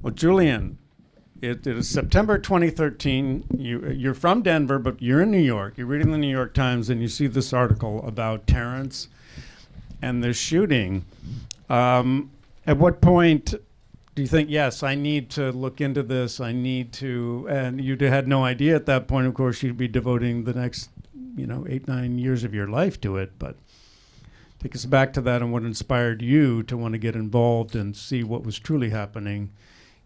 Well, Julian, it is September 2013. You're from Denver, but you're in New York. You're reading the New York Times, and you see this article about Terrance and the shooting. At what point do you think, yes, I need to look into this, and you had no idea at that point, of course, you'd be devoting the next, 8-9 years of your life to it, but take us back to that and what inspired you to want to get involved and see what was truly happening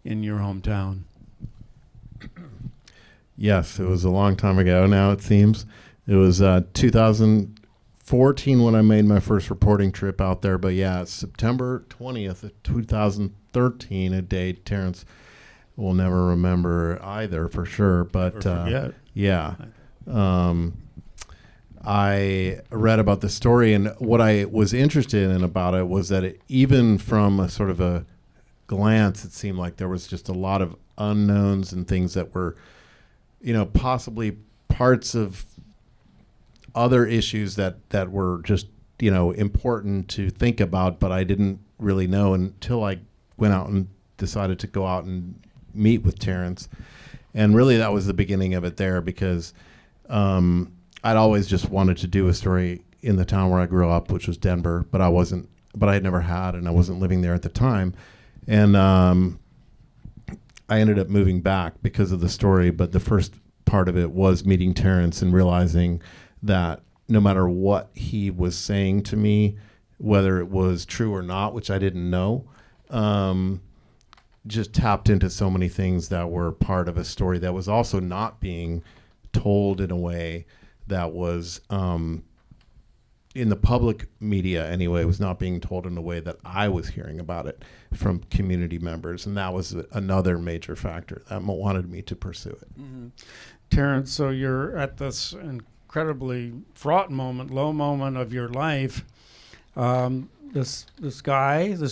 in your hometown. Yes, it was a long time ago now, it seems. It was 2014 when I made my first reporting trip out there. But yeah, September 20th of 2013, a day Terrance will never remember either for sure. But yeah. I read about the story, and what I was interested in about it was that even from a sort of a glance, it seemed like there was just a lot of unknowns and things that were, possibly parts of other issues that were just, important to think about, but I didn't really know until I went out and decided to go out and meet with Terrance. And really that was the beginning of it there, because I'd always just wanted to do a story in the town where I grew up, which was Denver, but I had never had, and I wasn't living there at the time. And I ended up moving back because of the story, but the first part of it was meeting Terrance and realizing that no matter what he was saying to me, whether it was true or not, which I didn't know, just tapped into so many things that were part of a story that was also not being told in a way that was in the public media anyway, was not being told in a way that I was hearing about it from community members. And that was another major factor that wanted me to pursue it. Mm-hmm. Terrance, so you're at this incredibly fraught moment, low moment of your life. This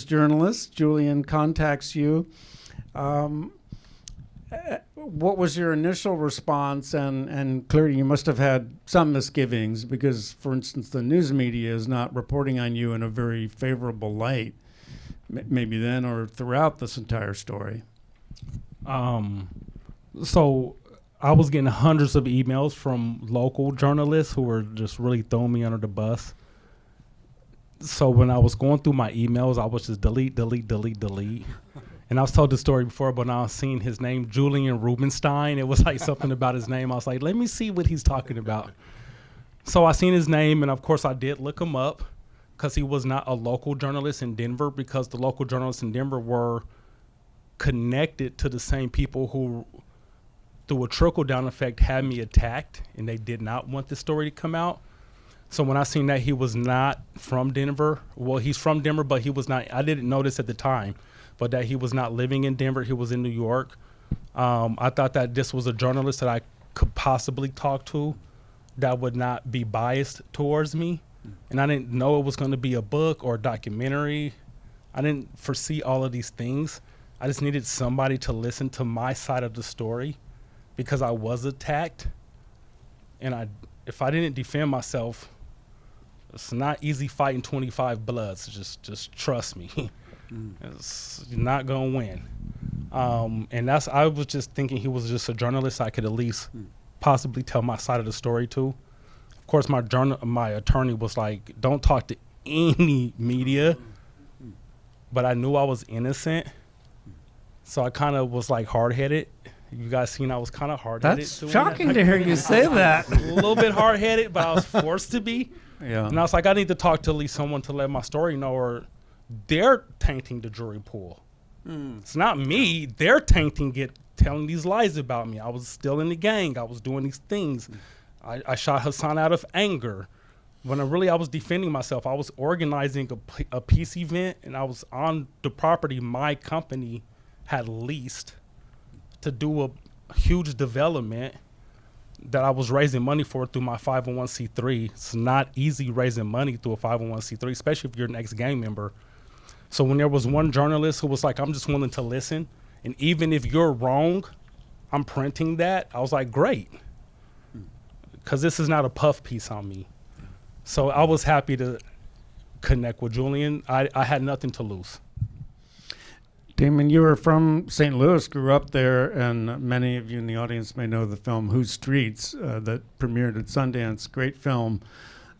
journalist, Julian, contacts you. What was your initial response? And clearly you must have had some misgivings because, for instance, the news media is not reporting on you in a very favorable light, maybe then or throughout this entire story. So I was getting hundreds of emails from local journalists who were just really throwing me under the bus. So when I was going through my emails, I was just delete. And I was told the story before, but now I've seen his name, Julian Rubinstein. It was like something about his name. I was like, let me see what he's talking about. So I seen his name, and of course I did look him up because he was not a local journalist in Denver, because the local journalists in Denver were connected to the same people who, through a trickle-down effect, had me attacked, and they did not want the story to come out. So when I seen that he was not from Denver, well, he's from Denver, but he was not, I didn't know this at the time, but that he was not living in Denver, he was in New York. I thought that this was a journalist that I could possibly talk to that would not be biased towards me. And I didn't know it was going to be a book or a documentary. I didn't foresee all of these things. I just needed somebody to listen to my side of the story because I was attacked. And if I didn't defend myself, it's not easy fighting 25 Bloods. Just trust me. It's not going to win. And I was just thinking he was just a journalist I could at least possibly tell my side of the story to. Of course, my attorney was like, don't talk to any media. But I knew I was innocent. So I kind of was like hard-headed. You guys seen I was kind of hard-headed. That's shocking to hear you say that. A little bit hard-headed, but I was forced to be. Yeah. And I was like, I need to talk to at least someone to let my story know, or they're tainting the jury pool. It's not me. They're tainting it, telling these lies about me. I was still in the gang. I was doing these things. I shot Hassan out of anger. When I was defending myself. I was organizing a peace event, and I was on the property my company had leased to do a huge development that I was raising money for through my 501c3. It's not easy raising money through a 501c3, especially if you're an ex-gang member. So when there was one journalist who was like, I'm just willing to listen, and even if you're wrong, I'm printing that, I was like, great. Because this is not a puff piece on me. So I was happy to connect with Julian. I had nothing to lose. Damon, you were from St. Louis, grew up there, and many of you in the audience may know the film Whose Streets that premiered at Sundance. Great film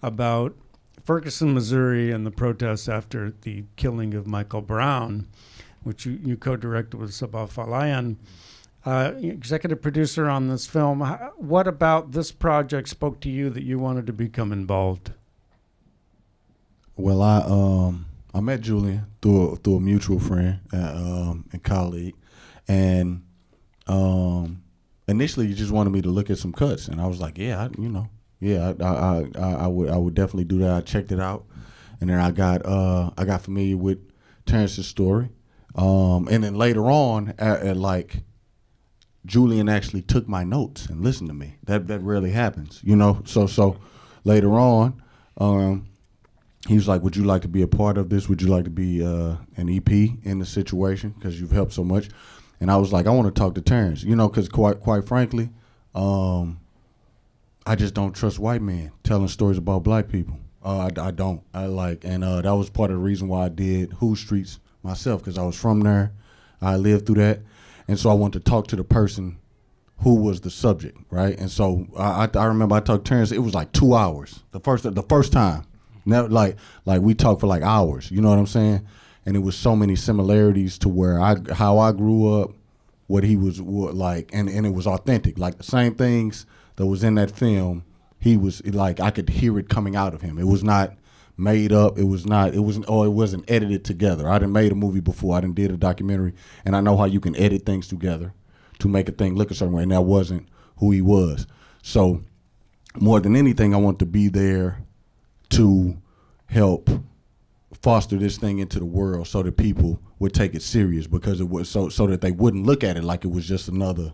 about Ferguson, Missouri, and the protests after the killing of Michael Brown, which you co-directed with Sabah Falayan. Executive producer on this film. What about this project spoke to you that you wanted to become involved? Well, I met Julian through a mutual friend and colleague, and initially he just wanted me to look at some cuts, and I was like, I would definitely do that. I checked it out, and then I got familiar with Terrance's story, and then later on, at Julian actually took my notes and listened to me. That rarely happens, So later on, he was like, "Would you like to be a part of this? Would you like to be an EP in the situation? Because you've helped so much." And I was like, "I want to talk to Terrance, because quite frankly, I just don't trust white men telling stories about black people. I don't. That was part of the reason why I did Whose Streets myself, because I was from there. I lived through that. And so I wanted to talk to the person who was the subject, right? And so I remember I talked to Terrance. It was like 2 hours the first time. Never, like we talked for like hours. You know what I'm saying? And it was so many similarities to how I grew up, what he was like, and it was authentic. Like the same things that was in that film, he was like, I could hear it coming out of him. It was not made up. It wasn't edited together. I done made a movie before. I done did a documentary, and I know how you can edit things together to make a thing look a certain way, and that wasn't who he was. So more than anything, I want to be there to help foster this thing into the world so that people would take it serious, because it was so that they wouldn't look at it like it was just another,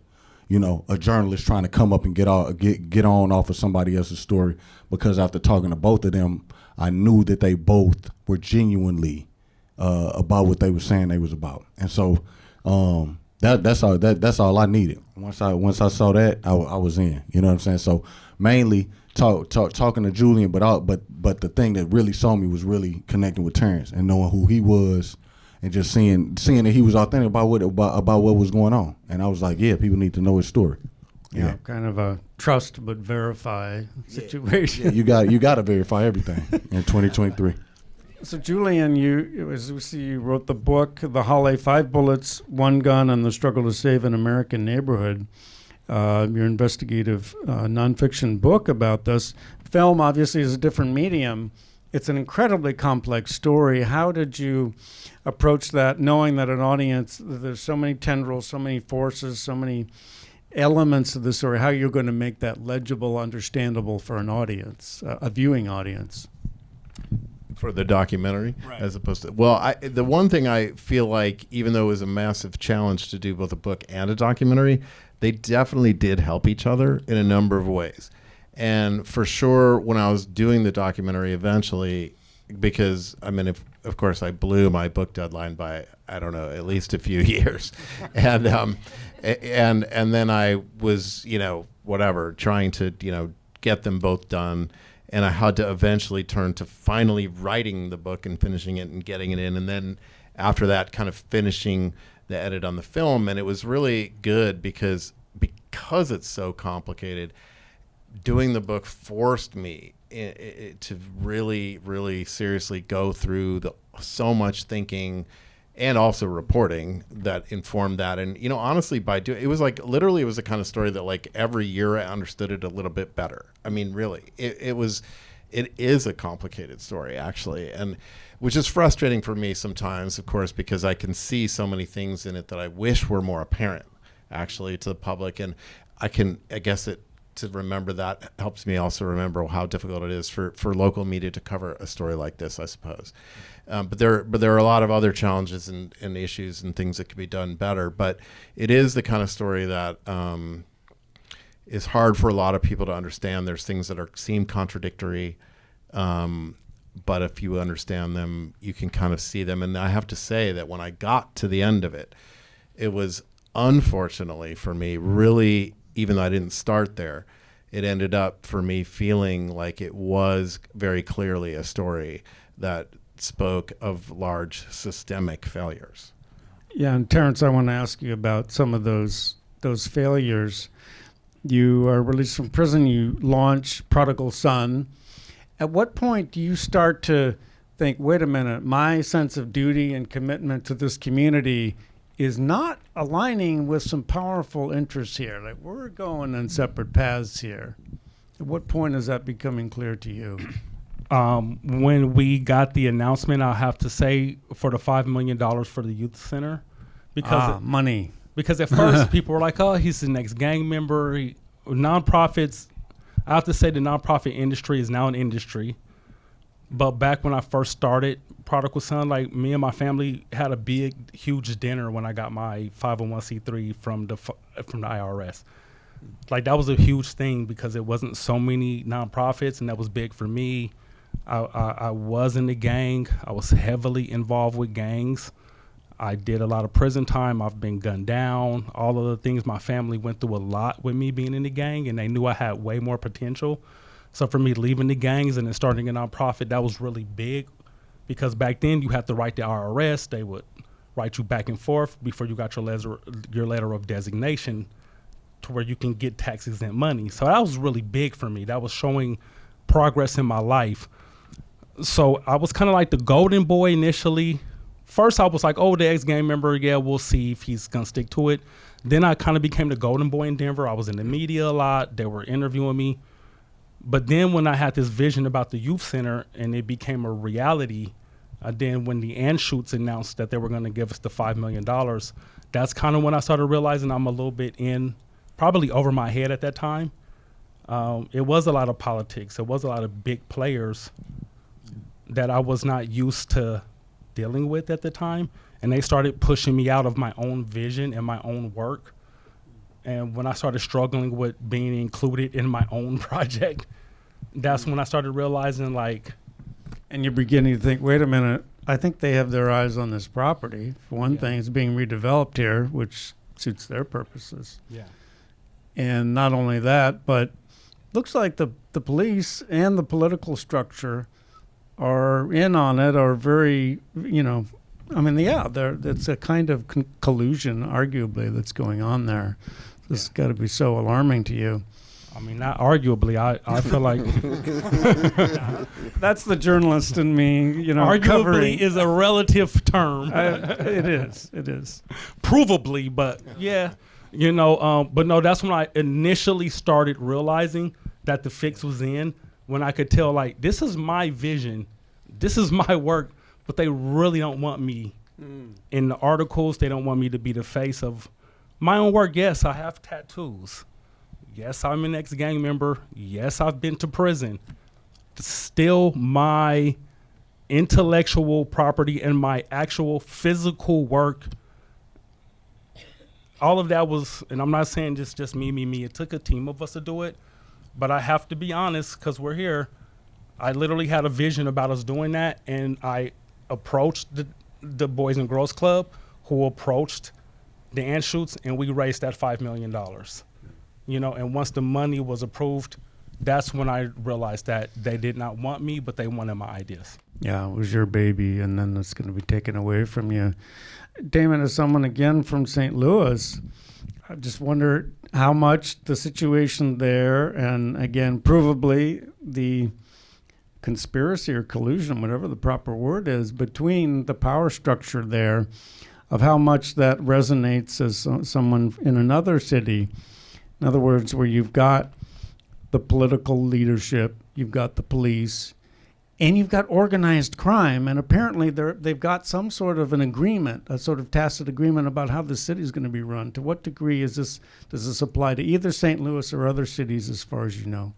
a journalist trying to come up and get on off of somebody else's story. Because after talking to both of them, I knew that they both were genuinely about what they were saying they was about. And so that's all I needed. Once I saw that, I was in. You know what I'm saying? So mainly talking to Julian, but the thing that really saw me was really connecting with Terrance and knowing who he was, and just seeing that he was authentic about what was going on. And I was like, yeah, people need to know his story. Yeah, kind of a trust but verify situation. Yeah, you got to verify everything in 2023. So Julian, you wrote the book, The Holly, 5 Bullets, 1 Gun, and the Struggle to Save an American Neighborhood. Your investigative nonfiction book about this. Film obviously is a different medium. It's an incredibly complex story. How did you approach that, knowing that an audience, there's so many tendrils, so many forces, so many elements of the story, how you're going to make that legible, understandable for an audience, a viewing audience? For the documentary, right, as opposed to, the one thing I feel like, even though it was a massive challenge to do both a book and a documentary, they definitely did help each other in a number of ways. And for sure, when I was doing the documentary eventually, because of course I blew my book deadline by, I don't know, at least a few years. And then I was, trying to, get them both done. And I had to eventually turn to finally writing the book and finishing it and getting it in. And then after that, kind of finishing the edit on the film. And it was really good because it's so complicated. Doing the book forced me to really, really seriously go through so much thinking and also reporting that informed that. And, honestly, it was like, literally, it was the kind of story that like every year I understood it a little bit better. I mean, really, it is a complicated story, actually. And which is frustrating for me sometimes, of course, because I can see so many things in it that I wish were more apparent, actually, to the public. And I guess to remember that helps me also remember how difficult it is for local media to cover a story like this, I suppose. But there are a lot of other challenges and issues and things that could be done better. But it is the kind of story that is hard for a lot of people to understand. There's things that seem contradictory, but if you understand them, you can kind of see them. And I have to say that when I got to the end of it, it was unfortunately for me really, even though I didn't start there, it ended up for me feeling like it was very clearly a story that spoke of large systemic failures. Yeah, and Terrance, I want to ask you about some of those failures. You are released from prison. You launch Prodigal Son. At what point do you start to think, wait a minute, my sense of duty and commitment to this community is not aligning with some powerful interests here? Like, we're going in separate paths here. At what point is that becoming clear to you? When we got the announcement, I'll have to say, for the $5 million for the youth center, because money. Because at first people were like, "Oh, he's the next gang member." Nonprofits, I have to say, the nonprofit industry is now an industry. But back when I first started Prodigal Son, like, me and my family had a big, huge dinner when I got my 501c3 from the IRS. Like, that was a huge thing because it wasn't so many nonprofits, and that was big for me. I was in the gang. I was heavily involved with gangs. I did a lot of prison time. I've been gunned down. All of the things, my family went through a lot with me being in the gang, and they knew I had way more potential. So for me leaving the gangs and then starting a nonprofit, that was really big, because back then you had to write the IRS. They would write you back and forth before you got your letter of designation to where you can get tax-exempt money. So that was really big for me. That was showing progress in my life. So I was kind of like the golden boy initially. First, I was like, oh, the ex-gang member, yeah, we'll see if he's going to stick to it. Then I kind of became the golden boy in Denver. I was in the media a lot. They were interviewing me. But then when I had this vision about the youth center and it became a reality, then when the Anschutz announced that they were going to give us the $5 million, that's kind of when I started realizing I'm a little bit probably over my head at that time. It was a lot of politics. It was a lot of big players that I was not used to dealing with at the time, and they started pushing me out of my own vision and my own work. And when I started struggling with being included in my own project, that's when I started realizing, like... And you're beginning to think, wait a minute, I think they have their eyes on this property. For one thing, it's being redeveloped here, which suits their purposes. Yeah. And not only that, but looks like the police and the political structure are in on it, are very, it's a kind of collusion, arguably, that's going on there. This has got to be so alarming to you. I mean, not arguably. I feel like... That's the journalist in me, Arguably covering. is a relative term. It is. Provably, but yeah. But no, that's when I initially started realizing that the fix was in, when I could tell, like, this is my vision, this is my work, but they really don't want me in the articles. They don't want me to be the face of my own work. Yes, I have tattoos. Yes, I'm an ex-gang member. Yes, I've been to prison. Still, my intellectual property and my actual physical work, all of that was, and I'm not saying just me. It took a team of us to do it. But I have to be honest, because we're here, I literally had a vision about us doing that, and I approached the Boys and Girls Club, who approached the Anschutz, and we raised that $5 million. And once the money was approved, that's when I realized that they did not want me, but they wanted my ideas. Yeah, it was your baby, and then it's going to be taken away from you. Damon, as someone, again, from St. Louis, I just wonder how much the situation there, and again, provably the conspiracy or collusion, whatever the proper word is, between the power structure there, of how much that resonates as someone in another city. In other words, where you've got the political leadership, you've got the police, and you've got organized crime, and apparently they've got some sort of an agreement, a sort of tacit agreement about how the city is going to be run. To what degree does this apply to either St. Louis or other cities, as far as you know?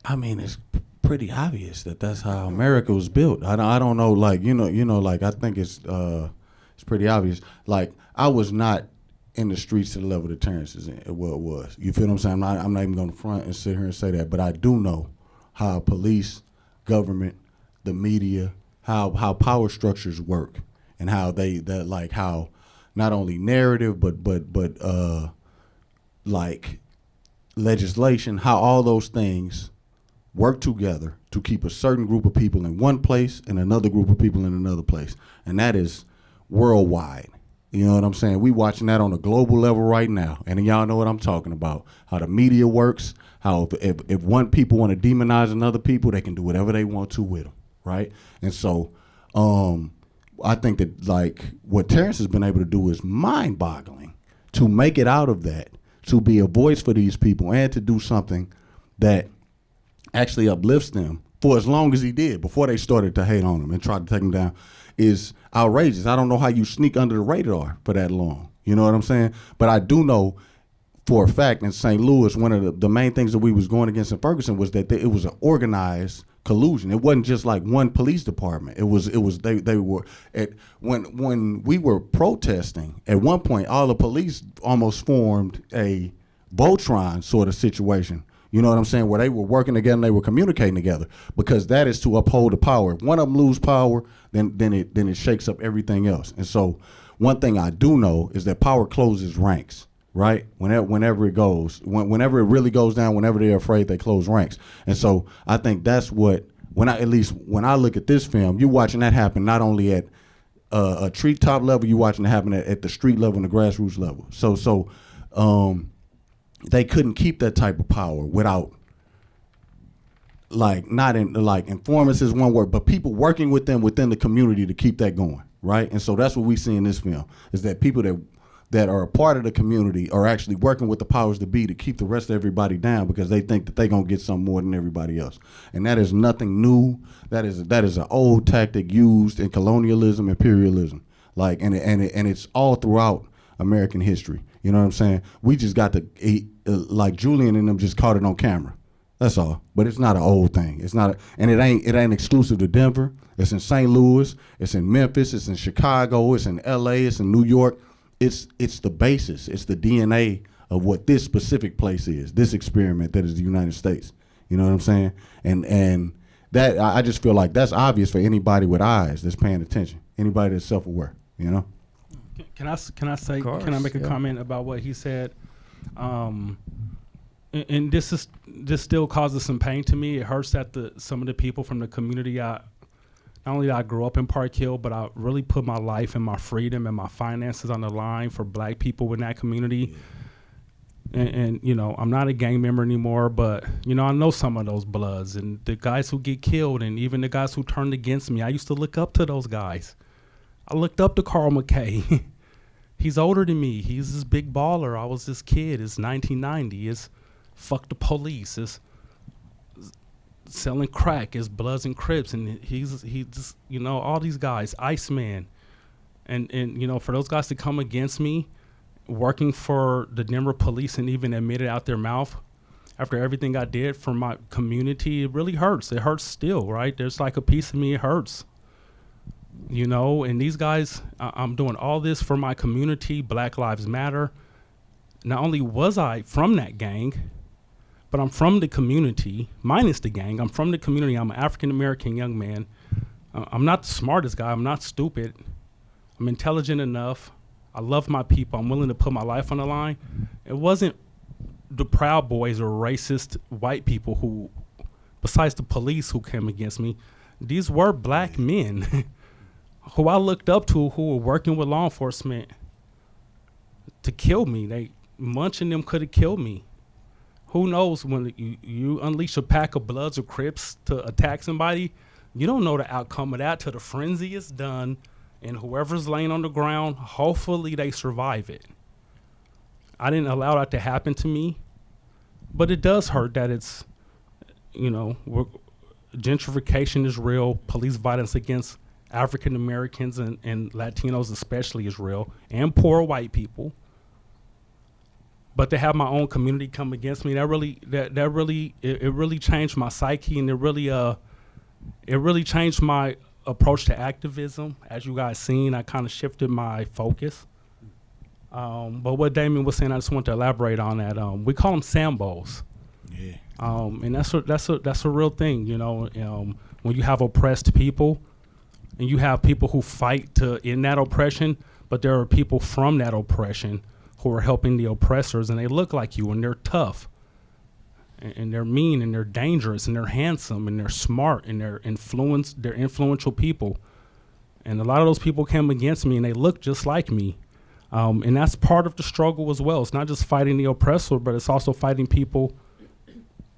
I mean, it's pretty obvious that that's how America was built. I don't know, like, like, I think it's pretty obvious. Like, I was not in the streets to the level that Terrance is in. Well, it was. You feel what I'm saying? I'm not even going to front and sit here and say that, but I do know how police, government, the media, how power structures work, and how how not only narrative but like legislation, how all those things work together to keep a certain group of people in one place and another group of people in another place. And that is worldwide. You know what I'm saying? We watching that on a global level right now, and y'all know what I'm talking about. How the media works. How if one people want to demonize another people, they can do whatever they want to with them, right? And so, I think that like what Terrance has been able to do is mind-boggling to make it out of that, to be a voice for these people, and to do something that actually uplifts them for as long as he did before they started to hate on him and try to take him down is outrageous. I don't know how you sneak under the radar for that long. You know what I'm saying? But I do know for a fact in St. Louis, one of the main things that we was going against in Ferguson was that it was an organized collusion. It wasn't just like one police department. It was they were at when we were protesting at one point, all the police almost formed a Voltron sort of situation. You know what I'm saying? Where they were working together and they were communicating together, because that is to uphold the power. If one of them lose power, then it shakes up everything else. And so one thing I do know is that power closes ranks, right? Whenever it goes, whenever it really goes down, whenever they're afraid, they close ranks. And so I think that's what, when I look at this film, you're watching that happen not only at a treetop level, you're watching it happen at the street level and the grassroots level. So they couldn't keep that type of power without, like, not in, like, informants is one word, but people working with them within the community to keep that going, right? And so that's what we see in this film, is that people that are a part of the community are actually working with the powers that be to keep the rest of everybody down, because they think that they're going to get something more than everybody else. And that is nothing new. That is an old tactic used in colonialism, imperialism, like, and it's all throughout American history. You know what I'm saying? We just got to, like Julian and them just caught it on camera. That's all. But it's not an old thing. It's not, and it ain't exclusive to Denver. It's in St. Louis. It's in Memphis. It's in Chicago. It's in L.A. It's in New York. It's the basis. It's the DNA of what this specific place is. This experiment that is the United States. You know what I'm saying? And that, I just feel like that's obvious for anybody with eyes that's paying attention. Anybody that's self-aware. You know. Can I make a comment about what he said? And this still causes some pain to me. It hurts that some of the people from the community, not only that I grew up in Park Hill, but I really put my life and my freedom and my finances on the line for black people in that community. And you know, I'm not a gang member anymore, but you know, I know some of those bloods and the guys who get killed, and even the guys who turned against me. I used to look up to those guys. I looked up to Carl McKay. He's older than me. He's this big baller. I was this kid. It's 1990. It's fuck the police. It's selling crack. It's Bloods and Crips. And he just, you know, all these guys, Iceman. And you know, for those guys to come against me, working for the Denver police and even admit it out their mouth after everything I did for my community, it really hurts. It hurts still, right? There's like a piece of me, it hurts. You know, and these guys, I'm doing all this for my community. Black Lives Matter. Not only was I from that gang, but I'm from the community, minus the gang. I'm from the community. I'm an African-American young man. I'm not the smartest guy. I'm not stupid. I'm intelligent enough. I love my people. I'm willing to put my life on the line. It wasn't the Proud Boys or racist white people who, besides the police who came against me, these were black men who I looked up to, who were working with law enforcement to kill me. Munching them could have killed me. Who knows, when you unleash a pack of Bloods or Crips to attack somebody, you don't know the outcome of that till the frenzy is done, and whoever's laying on the ground, hopefully they survive it. I didn't allow that to happen to me, but it does hurt that it's, you know, gentrification is real. Police violence against African Americans and Latinos especially is real, and poor white people. But to have my own community come against me, it really changed my psyche, and it really changed my approach to activism. As you guys seen, I kind of shifted my focus. But what Damon was saying, I just want to elaborate on that. We call them Sambos. Yeah. And that's a real thing, you know. When you have oppressed people, and you have people who fight to end that oppression, but there are people from that oppression who are helping the oppressors, and they look like you, and they're tough, and they're mean, and they're dangerous, and they're handsome, and they're smart, and they're influential people. And a lot of those people came against me, and they look just like me. And that's part of the struggle as well. It's not just fighting the oppressor, but it's also fighting people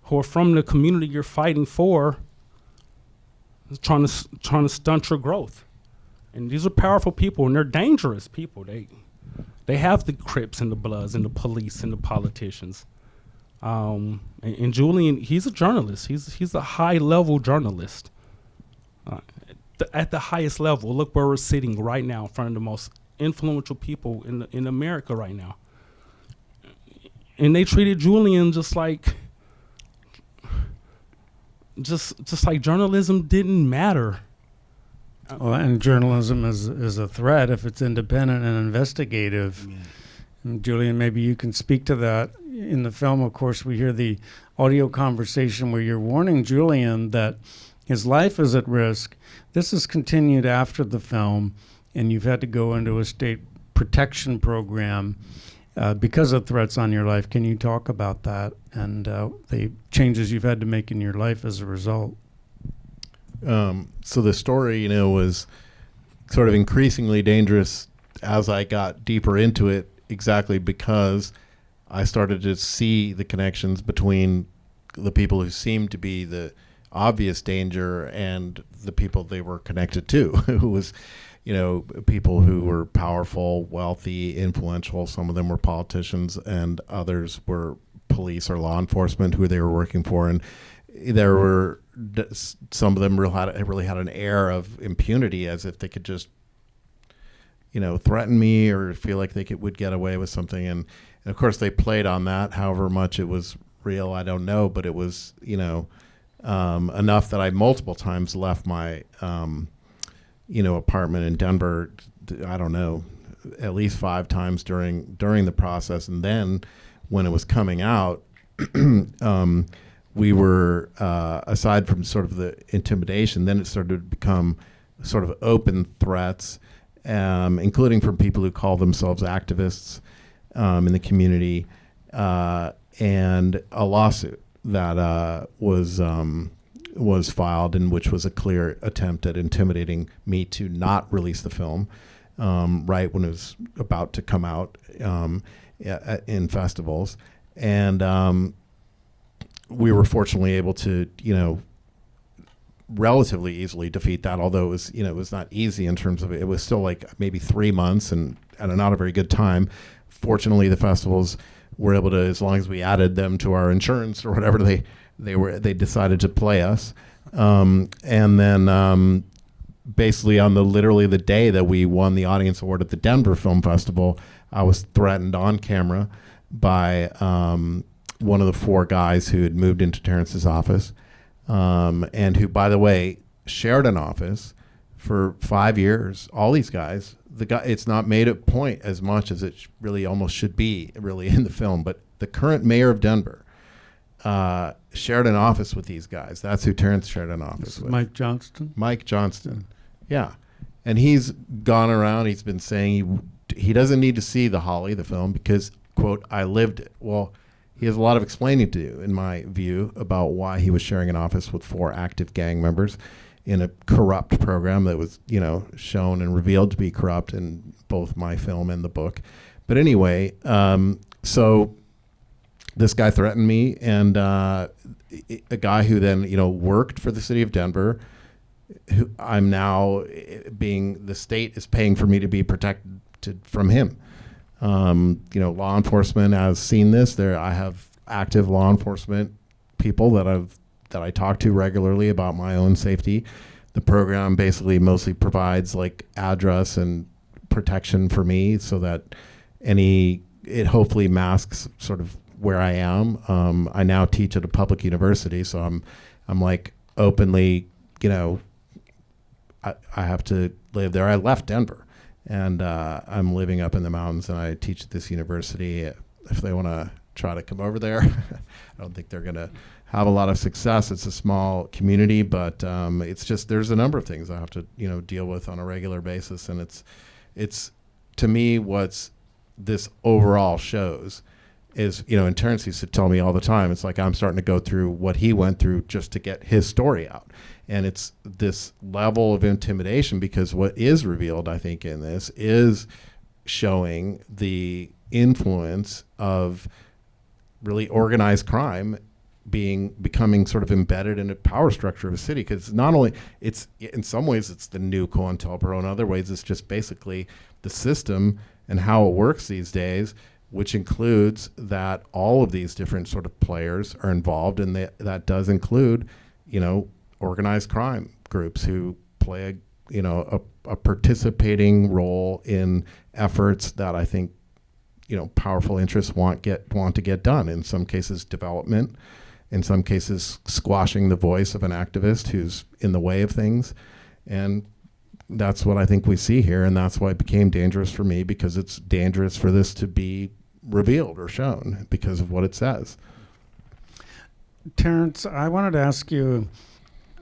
who are from the community you're fighting for, trying to stunt your growth. And these are powerful people, and they're dangerous people. They have the Crips and the Bloods and the police and the politicians. And Julian, he's a journalist. He's a high-level journalist. At the highest level, look where we're sitting right now in front of the most influential people in America right now. And they treated Julian just like journalism didn't matter. Well, and journalism is a threat if it's independent and investigative. Yeah. And Julian, maybe you can speak to that. In the film, of course, we hear the audio conversation where you're warning Julian that his life is at risk. This has continued after the film, and you've had to go into a state protection program because of threats on your life. Can you talk about that and the changes you've had to make in your life as a result? So the story, was sort of increasingly dangerous as I got deeper into it, exactly because I started to see the connections between the people who seemed to be the obvious danger and the people they were connected to, who was, people who were powerful, wealthy, influential. Some of them were politicians, and others were police or law enforcement who they were working for. And there were some of them really had an air of impunity, as if they could just, threaten me or feel like they would get away with something. And of course, they played on that. However much it was real, I don't know. But it was, enough that I multiple times left my, apartment in Denver. I don't know, at least 5 times during the process. And then when it was coming out, we were, aside from sort of the intimidation, then it started to become sort of open threats, including from people who call themselves activists in the community, and a lawsuit that was filed, in which was a clear attempt at intimidating me to not release the film right when it was about to come out in festivals. And we were fortunately able to, relatively easily defeat that, although it was not easy in terms of it was still like maybe 3 months and not a very good time. Fortunately, the festivals were able to, as long as we added them to our insurance or whatever, they decided to play us. And then basically on literally the day that we won the audience award at the Denver Film Festival, I was threatened on camera by one of the 4 guys who had moved into Terrance's office, and who, by the way, shared an office for 5 years. All these guys, it's not made a point as much as it really almost should be really in the film, but the current mayor of Denver shared an office with these guys. That's who Terrance shared an office with. Mike Johnston? Mike Johnston, yeah. And he's gone around, he's been saying he doesn't need to see the Holly, the film, because, quote, I lived it. Well, he has a lot of explaining to do, in my view, about why he was sharing an office with 4 active gang members in a corrupt program that was, shown and revealed to be corrupt in both my film and the book. But anyway, so this guy threatened me, and a guy who then, worked for the city of Denver, who I'm now the state is paying for me to be protected from him. Law enforcement has seen this. I have active law enforcement people that I talk to regularly about my own safety. The program basically mostly provides like address and protection for me, so that it hopefully masks sort of where I am. I now teach at a public university, so I'm like openly, I have to live there. I left Denver. And I'm living up in the mountains, and I teach at this university. If they want to try to come over there, I don't think they're going to have a lot of success. It's a small community, but it's just there's a number of things I have to deal with on a regular basis, and it's to me what's this overall shows is, and Terrance used to tell me all the time, it's like I'm starting to go through what he went through just to get his story out. And it's this level of intimidation, because what is revealed, I think, in this is showing the influence of really organized crime becoming sort of embedded in a power structure of a city. Because not only it's, in some ways it's the new COINTELPRO, in other ways it's just basically the system and how it works these days, which includes that all of these different sort of players are involved, and that does include, organized crime groups who play a participating role in efforts that I think powerful interests want to get done. In some cases, development. In some cases, squashing the voice of an activist who's in the way of things. And that's what I think we see here, and that's why it became dangerous for me, because it's dangerous for this to be revealed or shown because of what it says. Terrance, I wanted to ask you,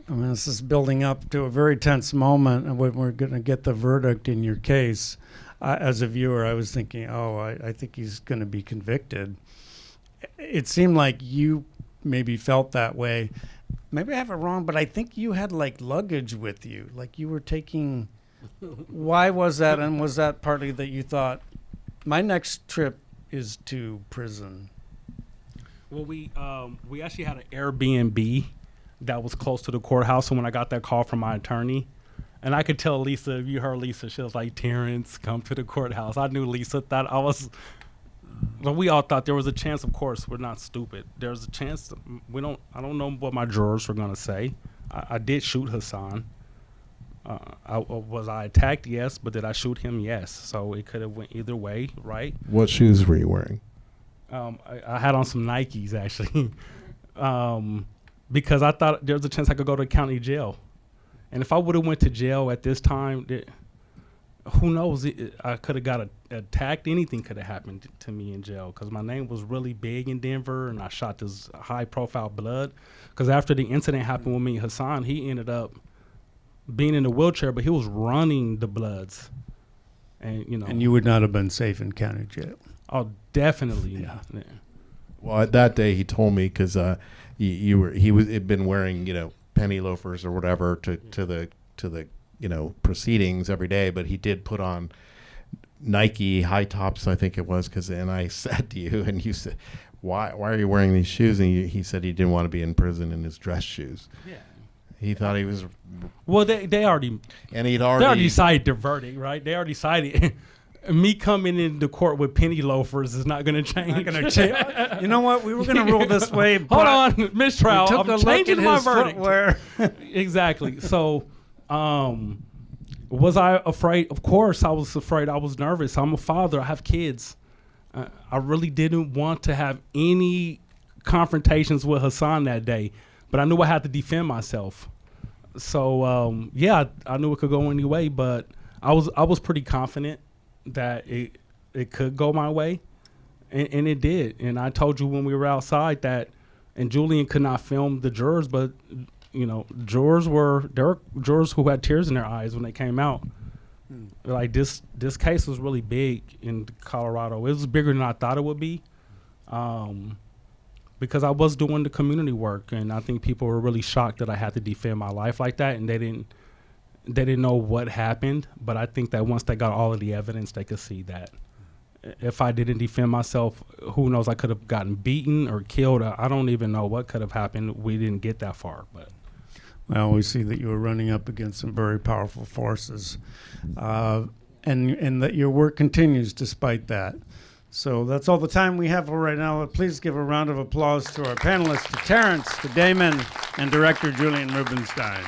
this is building up to a very tense moment, and when we're going to get the verdict in your case. As a viewer, I was thinking, I think he's going to be convicted. It seemed like you maybe felt that way. Maybe I have it wrong, but I think you had like luggage with you, like you were taking. Why was that? And was that partly that you thought, my next trip is to prison? Well, we actually had an Airbnb that was close to the courthouse. And when I got that call from my attorney, and I could tell Lisa, if you heard Lisa, she was like, "Terrance, come to the courthouse." I knew Lisa thought I was. But we all thought there was a chance. Of course, we're not stupid. There's a chance. I don't know what my jurors were gonna say. I did shoot Hassan. Was I attacked? Yes. But did I shoot him? Yes. So it could have went either way, right? What shoes were you wearing? I had on some Nikes, actually, because I thought there was a chance I could go to county jail. And if I would have went to jail at this time, who knows? I could have got attacked. Anything could have happened to me in jail, because my name was really big in Denver, and I shot this high-profile blood. Because after the incident happened with me and Hassan, he ended up being in a wheelchair, but he was running the Bloods. And And you would not have been safe in county jail. Oh, definitely. Yeah. Yeah. Well, that day he told me, because he'd been wearing penny loafers or whatever to the proceedings every day, but he did put on Nike high tops, I think it was, and I said to you, and you said, why are you wearing these shoes? And he said he didn't want to be in prison in his dress shoes. Yeah. He thought he was. Well, they already. And they already decided the verdict, right? They already decided. Me coming into court with penny loafers is not going to change. Not going to change. You know what? We were going to rule this way. Hold on, mistrial. I'm changing my verdict. Footwear. Exactly. So, was I afraid? Of course, I was afraid. I was nervous. I'm a father. I have kids. I really didn't want to have any confrontations with Hassan that day, but I knew I had to defend myself. So, I knew it could go any way, but I was pretty confident that it could go my way, and it did. And I told you when we were outside that, and Julian could not film the jurors, but there were jurors who had tears in their eyes when they came out. Like this case was really big in Colorado. It was bigger than I thought it would be, because I was doing the community work, and I think people were really shocked that I had to defend my life like that, and they didn't know what happened. But I think that once they got all of the evidence, they could see that if I didn't defend myself, who knows, I could have gotten beaten or killed. I don't even know what could have happened. We didn't get that far, but. Well, we see that you were running up against some very powerful forces, and that your work continues despite that. So that's all the time we have for right now. Please give a round of applause to our panelists, to Terrance, to Damon, and Director Julian Rubinstein.